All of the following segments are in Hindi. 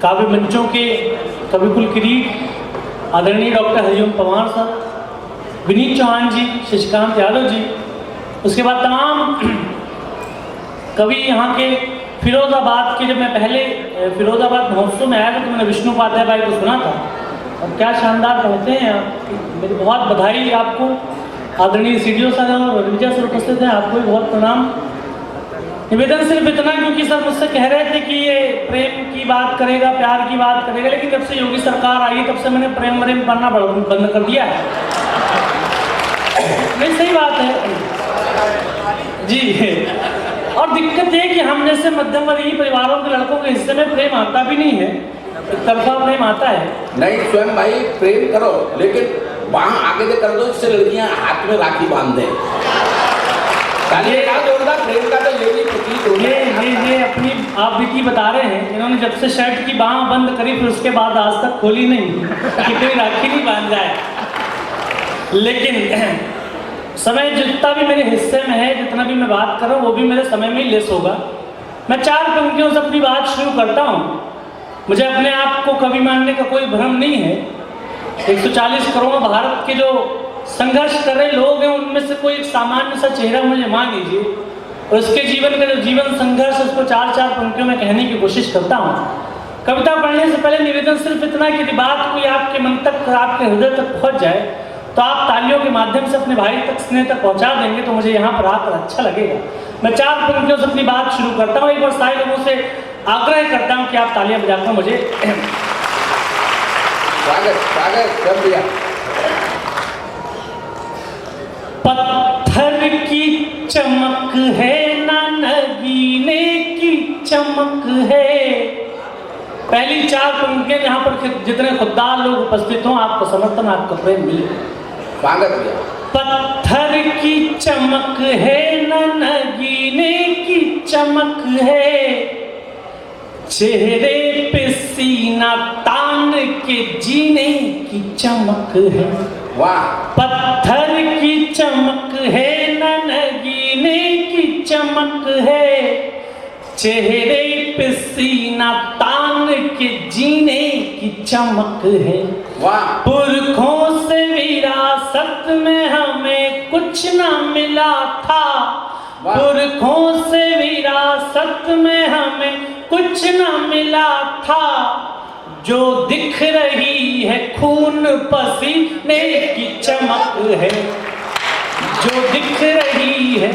काव्य मंचों के कविकुल किरीट आदरणीय डॉक्टर हरिओम पवार साहब, विनीत चौहान जी, शशिकांत यादव जी, उसके बाद तमाम कवि यहाँ के फिरोजाबाद के। जब मैं पहले फिरोजाबाद महोत्सव में आया था तो मैंने विष्णु उपाध्याय भाई को सुना था, और क्या शानदार पढ़ते हैं आप। मेरी बहुत बधाई आपको, आदरणीय सीडीओ साहब और विजय सर उपस्थित हैं, आपको भी बहुत प्रणाम। निवेदन सिर्फ इतना, क्योंकि सर मुझसे कह रहे थे कि ये प्रेम की बात करेगा, प्यार की बात करेगा, लेकिन जब से योगी सरकार आई तब से मैंने प्रेम व्रेम पढ़ना बंद कर दिया है। नहीं, सही बात है जी। और दिक्कत ये कि हम जैसे मध्यम वर्गीय परिवारों के लड़कों के हिस्से में प्रेम आता भी नहीं है, एक तरफा प्रेम आता है। नहीं, स्वयं भाई प्रेम करो, लेकिन वहां आगे से कर दो, इससे लड़कियां हाथ में राखी बांध दें। प्रेम का तो यही प्रतीक होना है। ये अपनी आप विकी बता रहे हैं, इन्होंने जब से शर्ट की बाह बंद करी फिर उसके बाद आज तक खोली नहीं कि कोई राखी नहीं बांध जाए। लेकिन समय जितना भी मेरे हिस्से में है, जितना भी मैं बात कर रहा हूँ वो भी मेरे समय में ही लेस होगा। मैं 4 पंक्तियों से अपनी बात शुरू करता हूँ। मुझे अपने आप को कवि मानने का कोई भ्रम नहीं है। 140 करोड़ भारत के जो संघर्ष कर रहे लोग हैं उनमें से कोई एक सामान्य सा चेहरा मुझे मान लीजिए, और उसके जीवन का जो जीवन संघर्ष उसको 4 पंक्तियों में कहने की कोशिश करता हूँ। कविता पढ़ने से पहले निवेदन सिर्फ इतना कि बात कोई आपके मन तक, आपके हृदय तक पहुँच जाए तो आप तालियों के माध्यम से अपने भाई तक, स्नेह तक पहुंचा देंगे तो मुझे यहाँ पर आकर अच्छा लगेगा। मैं 4 पंक्तियों से अपनी बात शुरू करता हूँ। एक बार सारे लोगों से आग्रह करता हूँ कि आप तालियां बजाकर मुझे स्वागत कर दिया। पत्थर की चमक है ना नगीने की चमक है। पहली 4 पंक्तियां जहाँ पर जितने खुददार लोग उपस्थित हों आपको समर्थन, आपको प्रेम मिले। स्वागत किया। पत्थर की चमक है न नगीने की चमक है, चेहरे पे सीना तान के जीने की चमक है। वाह। पत्थर की चमक है न नगीने की चमक है, चेहरे पे सीना तान के जीने की चमक है। वाह। पुरखों से विरासत में हमें कुछ ना मिला था, पुरखों से विरासत में हमें कुछ ना मिला था, जो दिख रही है खून पसीने की चमक है, जो दिख रही है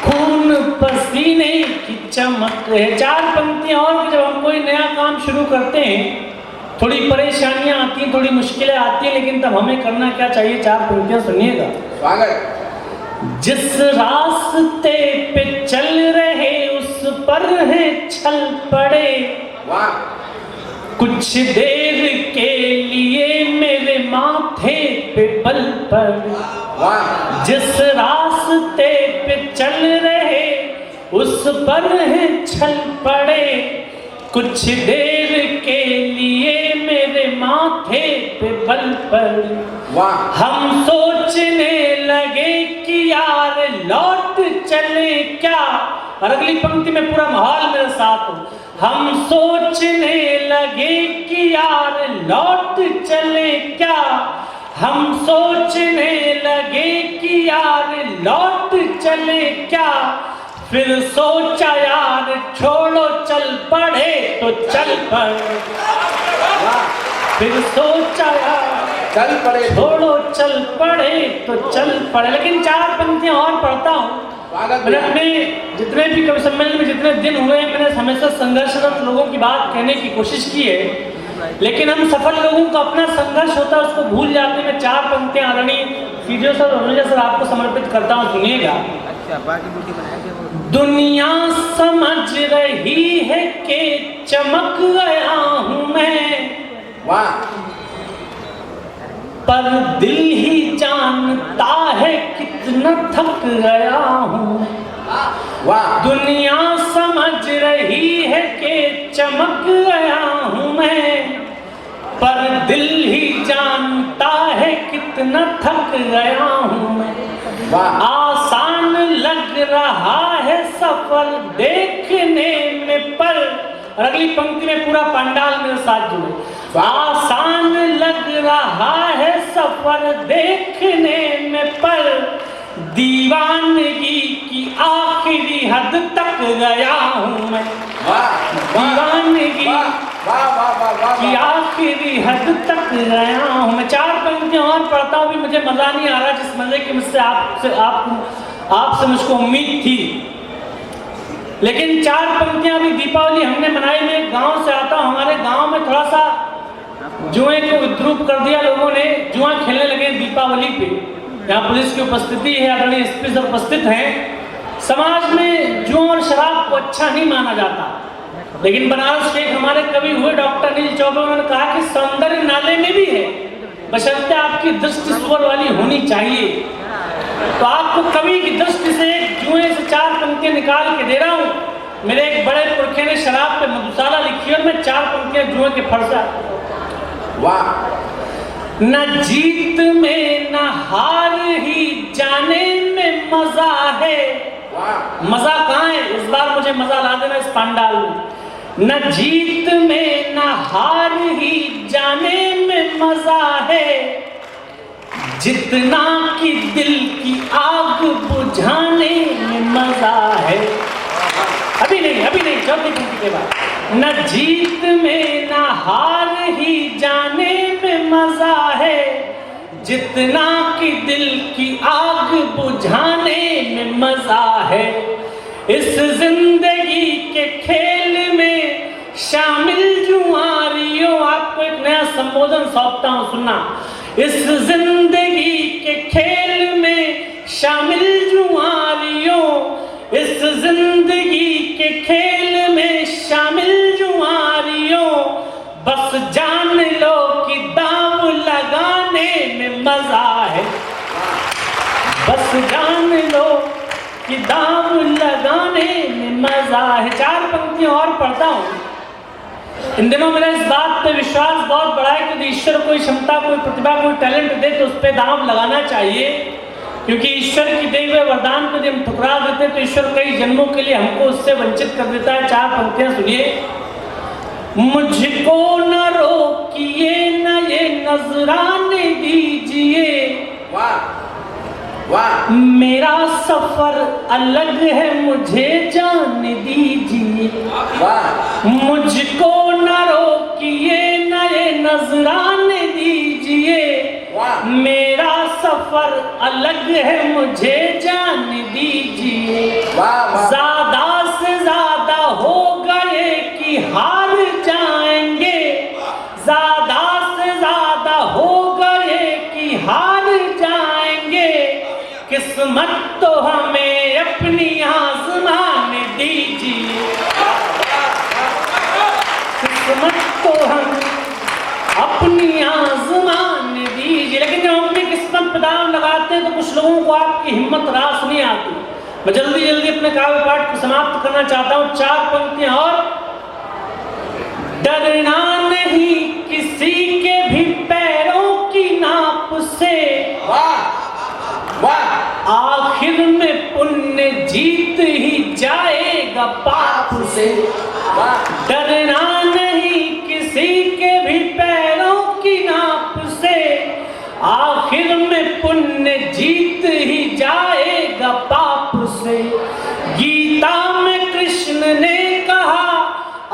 खून पसीने की चमक है। 4 पंक्तियां और। जब हम कोई नया काम शुरू करते हैं थोड़ी परेशानियां आती हैं, थोड़ी मुश्किलें आती हैं, लेकिन तब हमें करना क्या चाहिए? 4 पंक्तियां सुनिएगा। स्वागत। जिस रास्ते पे चल रहे उस पर है छल पड़े, वाह। कुछ देर के लिए मेरे माथे पे बल पड़े। वाह। जिस रास्ते पे चल रहे उस पर है छल पड़े, कुछ देर के लिए मेरे माथे पे बल पड़े। वाह। हम सोचने लगे कि यार लौट चले क्या, और अगली पंक्ति में पूरा माहौल मेरे साथ हो। हम सोचने लगे कि यार लौट चले क्या, हम सोचने लगे कि यार लौट चले क्या, फिर सोचा यार छोड़ो चल पड़े तो चल पड़े। फिर सोचा यार चल पड़े, छोड़ो चल पड़े तो चल पड़े। लेकिन 4 पंक्तियां और पढ़ता हूँ। मैंने अपने जितने भी कवि सम्मेलन में जितने दिन हुए मैंने हमेशा संघर्षरत लोगों की बात कहने की कोशिश की है, लेकिन हम सफल लोगों का अपना संघर्ष होता है उसको भूल जाते हैं। 4 पंक्तियां आदरणीय सीडीओ सर और अनुजा सर आपको समर्पित करता हूँ, सुनिएगा। दुनिया समझ रही है कि चमक गया हूँ मैं, वाह। पर दिल ही जानता है कितना थक गया हूँ। वाह। दुनिया समझ रही है कि चमक गया हूँ मैं, पर दिल ही जानता है कितना थक गया हूँ मैं। वाह। आसान लग रहा है सफर देखने में, पर और अगली पंक्ति में पूरा पंडाल मेरे साथ जुड़े। आसान लग रहा है सफर देखने में, पर दीवानगी की आखिरी हद तक गया हूँ मैं। दीवानगी की आखिरी हद तक गया हूँ मैं। 4 पंक्तियां और पढ़ता हूँ, भी मुझे मजा नहीं आ रहा जिस मजे की मुझसे आपसे मुझको उम्मीद थी। लेकिन 4 पंक्तियां भी दीपावली हमने मनाई। मैं गांव से आता हूँ, हमारे गांव में थोड़ा सा जुए को विद्रूप कर दिया लोगों ने, जुआ खेलने लगे दीपावली पे। यहाँ पुलिस की उपस्थिति है, आदरणीय एसपी सब उपस्थित हैं। समाज में जुआ और शराब को अच्छा नहीं माना जाता, लेकिन बनारस के एक हमारे कवि हुए डॉक्टर नील चौबे, उन्होंने कहा कि सौंदर्य नाले में भी है, बशर्ते आपकी दृष्टि स्वर वाली होनी चाहिए। तो आपको कवि की दृष्टि से एक जुए से 4 पंक्तियां निकाल के दे रहा हूँ। मेरे एक बड़े पुरखे ने शराब पे मधुशाला लिखी और मैं 4 पंक्तियां जुए के फरसा। वाह। न जीत में न हार ही जाने में मजा है। मजा कहाँ है? इस बार मुझे मजा ला देना इस पंडाल में। न जीत में न हार ही जाने में मजा है, जितना कि दिल की आग बुझाने में मजा है। अभी नहीं, चौथी पंक्ति के बाद। न जीत में न हार ही जाने में मजा है, जितना कि दिल की आग बुझाने में मजा है। इस जिंदगी के खेल में शामिल जुआरियों, आपको एक नया संबोधन सौंपता हूं, सुनना। इस जिंदगी के खेल में शामिल जुआरियों, इस जिंदगी के खेल में शामिल जुआरियों, बस जान लो कि दांव लगाने में मजा है। बस जान लो कि दांव लगाने में मजा है। 4 पंक्तियां और पढ़ता हूं। इन दिनों मेरा इस बात पे विश्वास बहुत बड़ा है कि ईश्वर कोई क्षमता, कोई प्रतिभा, कोई टैलेंट दे तो उस पर दांव लगाना चाहिए, क्योंकि ईश्वर की दिए हुए वरदान को जब हम ठुकरा देते तो ईश्वर कई जन्मों के लिए हमको उससे वंचित कर देता है। 4 पंक्तियां सुनिए। मुझको न रोकिए न ये नजराने दीजिए, वाह। मेरा सफर अलग है मुझे जाने दीजिए। मुझको न रोकिए न ये नजराने दीजिए, मेरा सफर अलग है मुझे जाने दीजिए। ज्यादा से ज्यादा हो गए कि हार जाएंगे, ज्यादा से ज्यादा हो गए कि हार जाएंगे, किस्मत तो हमें अपनी आजमाने दीजिए। किस्मत तो हम अपनी आजमाने दीजिए। लेकिन जब हम अपनी किस्मत पे दांव लगाते हैं तो कुछ लोगों को आपकी हिम्मत रास नहीं आती। मैं जल्दी अपने काव्य पाठ को समाप्त करना चाहता हूँ। 4 पंक्तियां और। डरना नहीं किसी के भी पैरों की नाप से, आखिर में पुण्य जीत ही जाएगा पाप से। डरना नहीं किसी के भी पैरों की नाप से, आखिर में पुण्य जीत ही जाएगा पाप से। गीता में कृष्ण ने कहा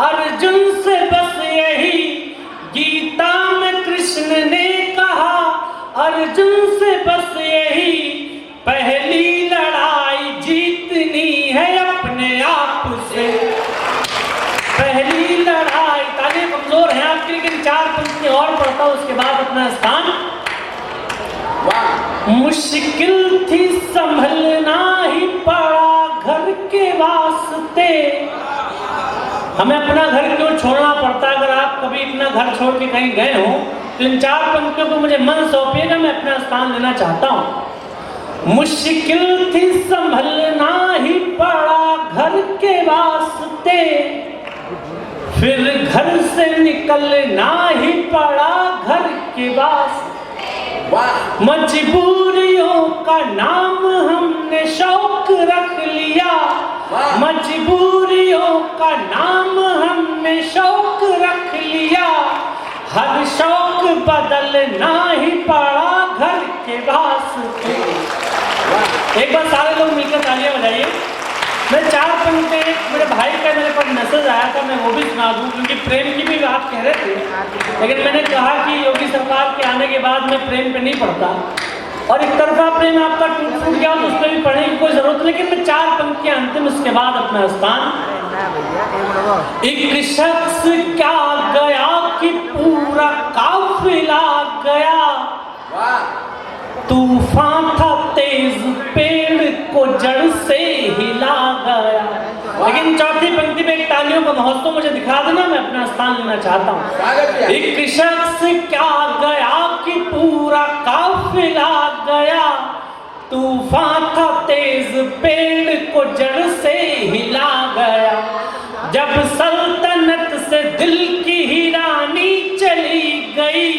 अर्जुन से बस यही, गीता में कृष्ण ने कहा अर्जुन से बस यही, पहली लड़ाई जीतनी है अपने आप से। पहली लड़ाई। ताली कमजोर है आपकी, लेकिन 4 पंक्तियां और पढ़ता हूं, उसके बाद अपना स्थान। मुश्किल थी संभलना ही पड़ा घर के वास्ते। हमें अपना घर क्यों छोड़ना पड़ता है? अगर आप कभी अपना घर छोड़ के कहीं गए हो तो इन 4 पंक्तियों को मुझे मन सौंपिएगा, मैं अपना स्थान लेना चाहता हूं। मुश्किल थी संभलना ही पड़ा घर के वास्ते, फिर घर से निकलना ही पड़ा घर के वास्ते। मजबूरियों का नाम हमने शौक रख लिया, वाह। मजबूरियों का नाम हमने शौक रख लिया, हर शौक बदलना ही पड़ा घर के वास्ते। एक बार सारे लोग मिलकर तालियां बजाइए। मैं 4 पंक्ति, एक मेरे भाई का मेरे पास मैसेज आया था, मैं वो भी सुना दूं, क्योंकि प्रेम की भी बात कह रहे थे, लेकिन मैंने कहा कि योगी सरकार के आने के बाद मैं प्रेम पे नहीं पढ़ता, और एक तरफा प्रेम आपका टूट फूट गया तो उसमें भी पढ़ने की कोई जरूरत नहीं, लेकिन मैं 4 पंक्तियां अंतिम, उसके बाद अपना स्थान। एक शख्स क्या गया कि पूरा काफिला गया, तूफान था तेज पेड़ को जड़ से हिला गया। लेकिन चौथी पंक्ति में एक तालियों का महोत्सव मुझे दिखा देना, मैं अपना स्थान लेना चाहता हूँ। एक शख्स क्या गया कि पूरा काफिला गया, तूफान था तेज पेड़ को जड़ से हिला गया। जब सल्तनत से दिल की ही रानी चली गई,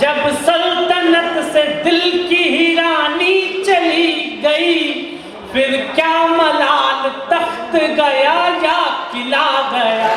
जब सल्तनत से दिल की ही रानी चली गई, फिर क्या मलाल तख्त गया या किला गया।